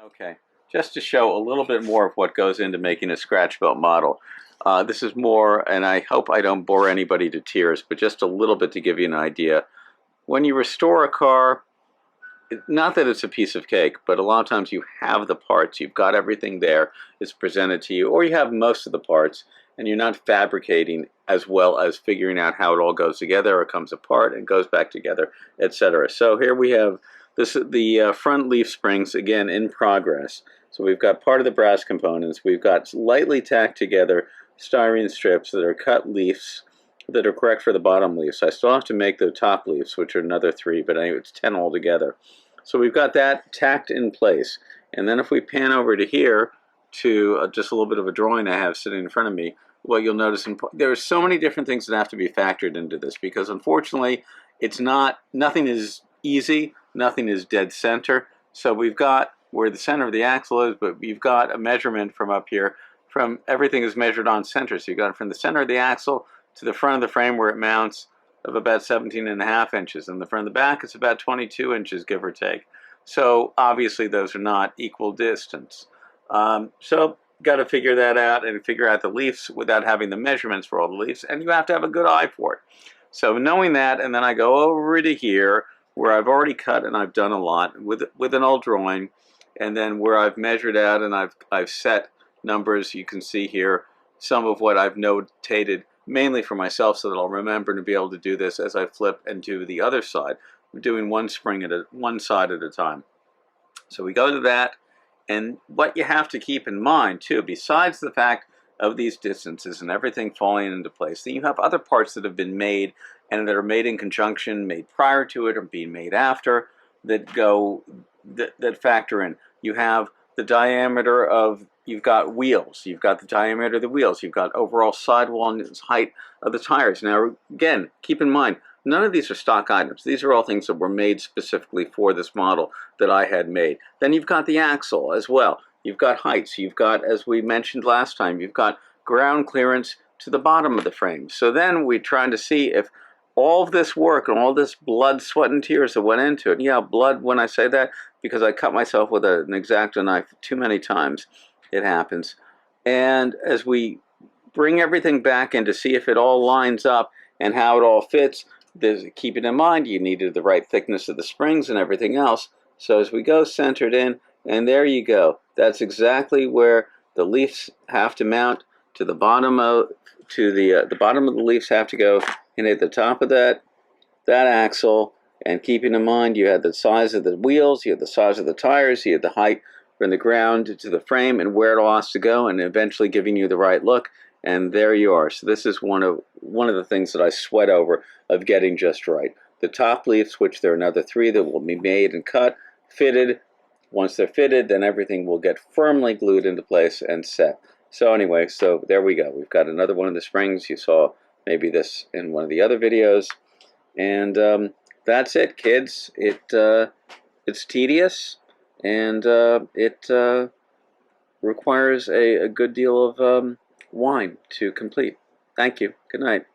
Okay, just to show a little bit more of what goes into making a scratch built model. This is more, and I hope I don't bore anybody to tears, but just a little bit to give you an idea. When you restore a car, not that it's a piece of cake, but a lot of times you have the parts, you've got everything there, it's presented to you, or you have most of the parts, and you're not fabricating as well as figuring out how it all goes together or comes apart and goes back together, etc. So here we have the front leaf springs, again, in progress. So we've got part of the brass components, we've got lightly tacked together styrene strips that are cut leaves that are correct for the bottom leaves. I still have to make the top leaves, which are another 3, but anyway, it's 10 altogether. So we've got that tacked in place. And then if we pan over to here, to just a little bit of a drawing I have sitting in front of me, what you'll notice, there are so many different things that have to be factored into this, because unfortunately, nothing is easy, nothing is dead center. So we've got where the center of the axle is, but we've got a measurement from up here, from everything is measured on center. So you've got it from the center of the axle to the front of the frame where it mounts of about 17.5 inches. And the front of the back is about 22 inches, give or take. So obviously those are not equal distance. So got to figure that out and figure out the leaves without having the measurements for all the leaves, and you have to have a good eye for it. So knowing that, and then I go over to here where I've already cut and I've done a lot with an old drawing, and then where I've measured out and I've set numbers. You can see here some of what I've notated mainly for myself so that I'll remember to be able to do this as I flip and do the other side. We're doing one spring at one side at a time. So we go to that, and what you have to keep in mind too, besides the fact of these distances and everything falling into place, then you have other parts that have been made and that are made in conjunction, made prior to it or being made after, that factor in. You have the diameter of, you've got wheels, you've got the diameter of the wheels, you've got overall sidewall and height of the tires. Now again, keep in mind, none of these are stock items. These are all things that were made specifically for this model that I had made. Then you've got the axle as well. You've got heights. You've got, as we mentioned last time, you've got ground clearance to the bottom of the frame. So then we're trying to see if all of this work and all this blood, sweat, and tears that went into it. Yeah, blood when I say that, because I cut myself with an X-Acto knife too many times. It happens. And as we bring everything back in to see if it all lines up and how it all fits, keep it in mind, you needed the right thickness of the springs and everything else. So as we go centered in, and there you go. That's exactly where the leaves have to mount to the bottom of the bottom of the leaves have to go, and at the top of that axle. And keeping in mind, you had the size of the wheels, you had the size of the tires, you had the height from the ground to the frame, and where it all has to go, and eventually giving you the right look. And there you are. So this is one of the things that I sweat over of getting just right. The top leaves, which there are another 3 that will be made and cut, fitted. Once they're fitted, then everything will get firmly glued into place and set. So anyway, so there we go. We've got another one of the springs. You saw maybe this in one of the other videos. And that's it, kids. It's tedious, and it requires a good deal of wine to complete. Thank you. Good night.